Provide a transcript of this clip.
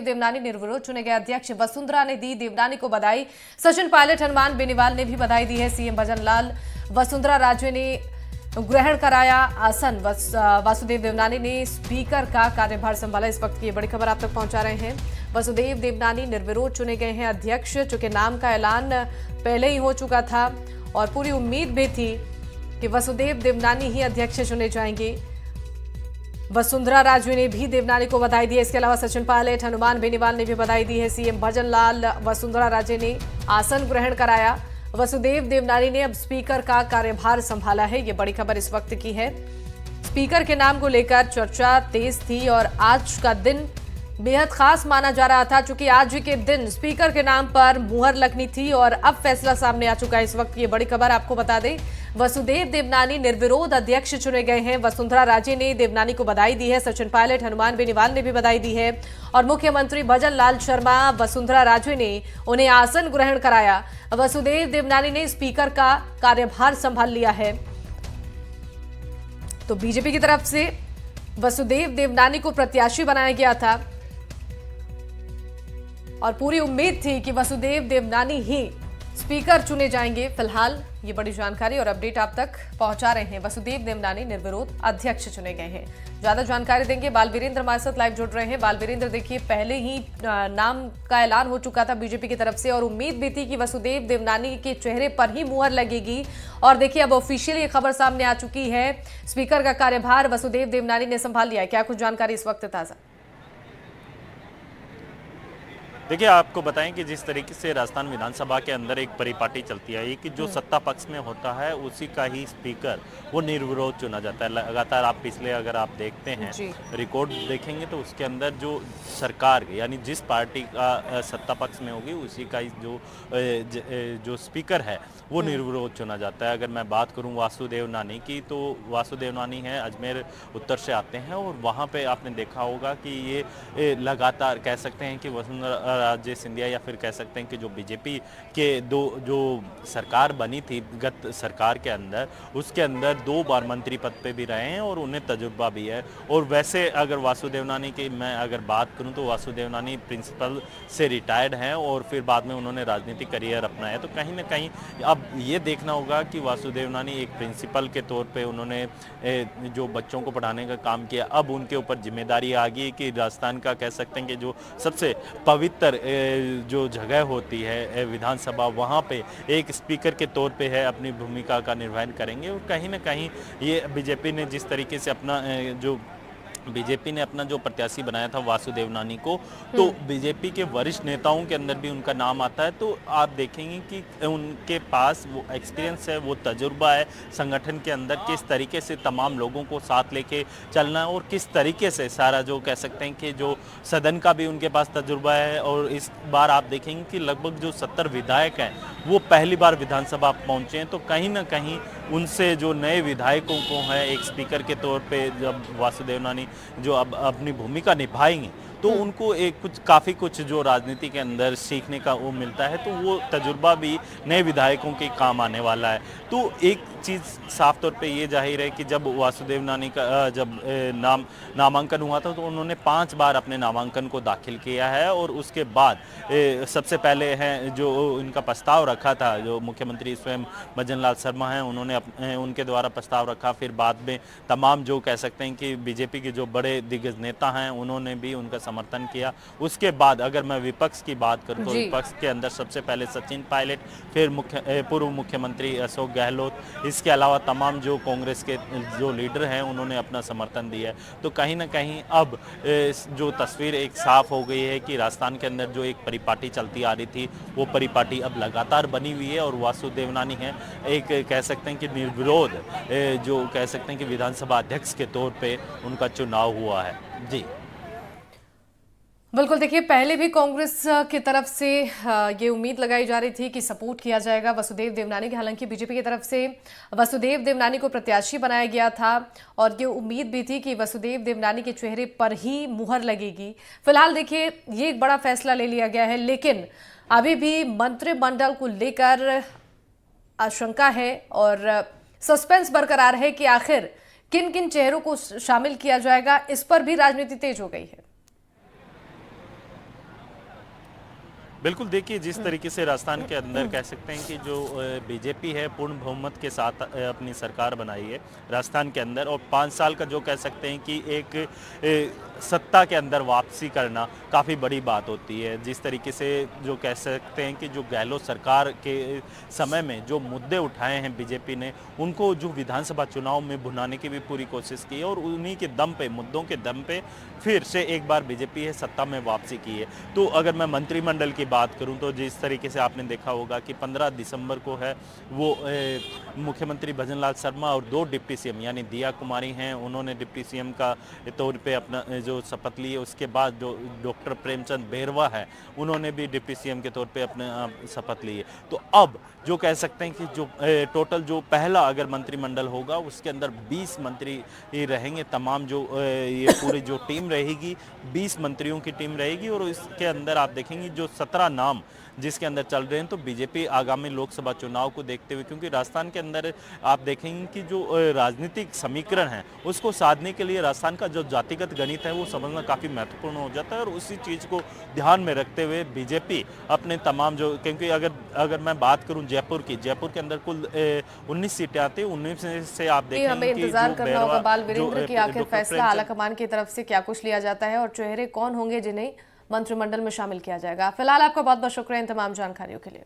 देवनानी निर्विरोध चुने गए अध्यक्ष। वसुंधरा ने दी देवनानी को बधाई। सचिन पायलट, हनुमान बेनीवाल ने भी बधाई दी है। सीएम भजन लाल, वसुंधरा राजे ने ग्रहण कराया आसन। वासुदेव देवनानी ने स्पीकर का कार्यभार संभाला। इस वक्त की बड़ी खबर आप तक पहुंचा रहे हैं। वासुदेव देवनानी निर्विरोध चुने गए हैं अध्यक्ष। चूंकि नाम का ऐलान पहले ही हो चुका था और पूरी उम्मीद भी थी कि वासुदेव देवनानी ही अध्यक्ष चुने जाएंगे। वसुंधरा राजे ने भी देवनानी को बधाई दी है। इसके अलावा सचिन पायलट, हनुमान बेनीवाल ने भी बधाई दी है। सीएम भजन लाल, वसुंधरा राजे ने आसन ग्रहण कराया। वासुदेव देवनानी ने अब स्पीकर का कार्यभार संभाला है। ये बड़ी खबर इस वक्त की है। स्पीकर के नाम को लेकर चर्चा तेज थी और आज का दिन बेहद खास माना जा रहा था, क्योंकि आज के दिन स्पीकर के नाम पर मुहर लगनी थी और अब फैसला सामने आ चुका है। इस वक्त ये बड़ी खबर आपको बता दें, वसुदेव देवनानी निर्विरोध अध्यक्ष चुने गए हैं। वसुंधरा राजे ने देवनानी को बधाई दी है। सचिन पायलट, हनुमान बेनीवाल ने भी बधाई दी है और मुख्यमंत्री भजन लाल शर्मा, वसुंधरा राजे ने उन्हें आसन ग्रहण कराया। वसुदेव देवनानी ने स्पीकर का कार्यभार संभाल लिया है। तो बीजेपी की तरफ से वसुदेव देवनानी को प्रत्याशी बनाया गया था और पूरी उम्मीद थी कि वसुदेव देवनानी ही स्पीकर चुने जाएंगे। फिलहाल ये बड़ी जानकारी और अपडेट आप तक पहुंचा रहे हैं। वसुदेव देवनानी निर्विरोध अध्यक्ष चुने गए हैं। ज्यादा जानकारी देंगे बालवीरेंद्र हमारे साथ लाइव जुड़ रहे हैं। बालवीरेंद्र, देखिए पहले ही नाम का ऐलान हो चुका था बीजेपी की तरफ से और उम्मीद भी थी कि वसुदेव देवनानी के चेहरे पर ही मुहर लगेगी और देखिए अब ऑफिशियली ये खबर सामने आ चुकी है। स्पीकर का कार्यभार वसुदेव देवनानी ने संभाल लिया है। क्या कुछ जानकारी इस वक्त ताजा? देखिए, आपको बताएं कि जिस तरीके से राजस्थान विधानसभा के अंदर एक परिपाटी चलती है कि जो सत्ता पक्ष में होता है उसी का ही स्पीकर वो निर्विरोध चुना जाता है। लगातार आप पिछले अगर आप देखते हैं रिकॉर्ड देखेंगे तो उसके अंदर जो सरकार यानी जिस पार्टी का सत्ता पक्ष में होगी उसी का जो स्पीकर है वो निर्विरोध चुना जाता है। अगर मैं बात करूं वासुदेव नानी की, तो वासुदेव नानी है अजमेर उत्तर से आते हैं और वहाँ पे आपने देखा होगा कि ये लगातार कह सकते हैं कि वसुंधरा राजे सिंधिया या फिर कह सकते हैं कि जो बीजेपी के जो सरकार बनी थी गत सरकार के अंदर, उसके अंदर 2 बार मंत्री पद पे भी रहे हैं और उन्हें तजुर्बा भी है। और वैसे अगर वासुदेव नानी की मैं अगर बात करूं तो वासुदेव नानी प्रिंसिपल से रिटायर्ड हैं और फिर बाद में उन्होंने राजनीतिक करियर अपनाया। तो कहीं ना कहीं अब ये देखना होगा कि वासुदेव नानी एक प्रिंसिपल के तौर पे उन्होंने जो बच्चों को पढ़ाने का काम किया, अब उनके ऊपर जिम्मेदारी आ गई कि राजस्थान का कह सकते हैं कि जो सबसे पवित्र जो जगह होती है विधानसभा, वहाँ पे एक स्पीकर के तौर पे है अपनी भूमिका का निर्वहन करेंगे। और कहीं ना कहीं ये बीजेपी ने जिस तरीके से अपना जो प्रत्याशी बनाया था वासुदेव नानी को, तो बीजेपी के वरिष्ठ नेताओं के अंदर भी उनका नाम आता है। तो आप देखेंगे कि उनके पास वो एक्सपीरियंस है, वो तजुर्बा है संगठन के अंदर, किस तरीके से तमाम लोगों को साथ लेके चलना है और किस तरीके से सारा जो कह सकते हैं कि जो सदन का भी उनके पास तजुर्बा है। और इस बार आप देखेंगे कि लगभग जो 70 विधायक हैं वो पहली बार विधानसभा पहुंचे हैं। तो कहीं ना कहीं उनसे जो नए विधायकों को है एक स्पीकर के तौर पे जब वासुदेव नानी जो अब अपनी भूमिका निभाएंगे तो उनको एक काफ़ी जो राजनीति के अंदर सीखने का वो मिलता है। तो वो तजुर्बा भी नए विधायकों के काम आने वाला है। तो एक चीज़ साफ तौर पे ये जाहिर है कि जब वासुदेव नानी का जब नामांकन हुआ था तो उन्होंने 5 बार अपने नामांकन को दाखिल किया है और उसके बाद सबसे पहले हैं जो इनका प्रस्ताव रखा था, जो मुख्यमंत्री स्वयं भजन लाल शर्मा हैं, उन्होंने उनके द्वारा प्रस्ताव रखा। फिर बाद में तमाम जो कह सकते हैं कि बीजेपी के जो बड़े दिग्गज नेता हैं उन्होंने भी उनका समर्थन किया। उसके बाद अगर मैं विपक्ष की बात करूं तो विपक्ष के अंदर सबसे पहले सचिन पायलट, फिर पूर्व मुख्यमंत्री अशोक गहलोत, इसके अलावा तमाम जो कांग्रेस के जो लीडर हैं उन्होंने अपना समर्थन दिया है। तो कहीं ना कहीं अब जो तस्वीर एक साफ हो गई है कि राजस्थान के अंदर जो एक परिपाटी चलती आ रही थी वो परिपाटी अब लगातार बनी हुई है और वासुदेव नानी है एक कह सकते हैं कि निर्विरोध जो कह सकते हैं कि विधानसभा अध्यक्ष के तौर पे उनका चुनाव हुआ है। जी बिल्कुल, देखिए पहले भी कांग्रेस की तरफ से ये उम्मीद लगाई जा रही थी कि सपोर्ट किया जाएगा वसुदेव देवनानी की। हालांकि बीजेपी की तरफ से वसुदेव देवनानी को प्रत्याशी बनाया गया था और ये उम्मीद भी थी कि वसुदेव देवनानी के चेहरे पर ही मुहर लगेगी। फिलहाल देखिए ये एक बड़ा फैसला ले लिया गया है, लेकिन अभी भी मंत्रिमंडल को लेकर आशंका है और सस्पेंस बरकरार है कि आखिर किन किन चेहरों को शामिल किया जाएगा। इस पर भी राजनीति तेज हो गई है। बिल्कुल, देखिए जिस तरीके से राजस्थान के अंदर कह सकते हैं कि जो बीजेपी है पूर्ण बहुमत के साथ अपनी सरकार बनाई है राजस्थान के अंदर, और 5 साल का जो कह सकते हैं कि एक सत्ता के अंदर वापसी करना काफ़ी बड़ी बात होती है। जिस तरीके से जो कह सकते हैं कि जो गहलोत सरकार के समय में जो मुद्दे उठाए हैं बीजेपी ने, उनको जो विधानसभा चुनाव में भुनाने की भी पूरी कोशिश की है, और उन्हीं के दम पे, मुद्दों के दम पे फिर से एक बार बीजेपी है सत्ता में वापसी की है। तो अगर मैं मंत्रिमंडल की बात करूं तो जिस तरीके से आपने देखा होगा कि 15 दिसंबर को है वो मुख्यमंत्री भजनलाल शर्मा और 2 डिप्टी सीएम यानी दिया कुमारी हैं, उन्होंने डिप्टी सीएम का तौर पे अपना जो शपथ ली है। उसके बाद जो डॉक्टर प्रेमचंद बैरवा है, उन्होंने भी डिप्टी सीएम के तौर पे अपने शपथ ली है। तो अब जो कह सकते हैं कि जो टोटल जो पहला अगर मंत्रिमंडल होगा उसके अंदर 20 मंत्री रहेंगे। तमाम जो ये पूरी जो टीम रहेगी 20 मंत्रियों की टीम रहेगी, और इसके अंदर आप देखेंगे जो 17 नाम जिसके अंदर चल रहे हैं। तो बीजेपी आगामी लोकसभा चुनाव को देखते हुए, क्योंकि राजस्थान के अंदर आप देखेंगे कि जो राजनीतिक समीकरण है उसको साधने के लिए राजस्थान का जो जातिगत गणित है वो समझना काफ़ी महत्वपूर्ण हो जाता है, और उसी चीज़ को ध्यान में रखते हुए बीजेपी अपने तमाम जो, क्योंकि अगर मैं बात करूं जयपुर की, जयपुर के अंदर कुल 19 सीटें आती हैं, 19 से आप हमें देखेंगे कि इंतजार जो करना होगा बाल वीरेंद्र जो की आखिर डॉक्टर फैसला प्रेमचंद आलाकमान की तरफ से क्या कुछ लिया जाता है और चेहरे कौन होंगे जिन्हें मंत्रिमंडल में शामिल किया जाएगा। फिलहाल आपका बहुत बहुत शुक्रिया इन तमाम जानकारियों के लिए।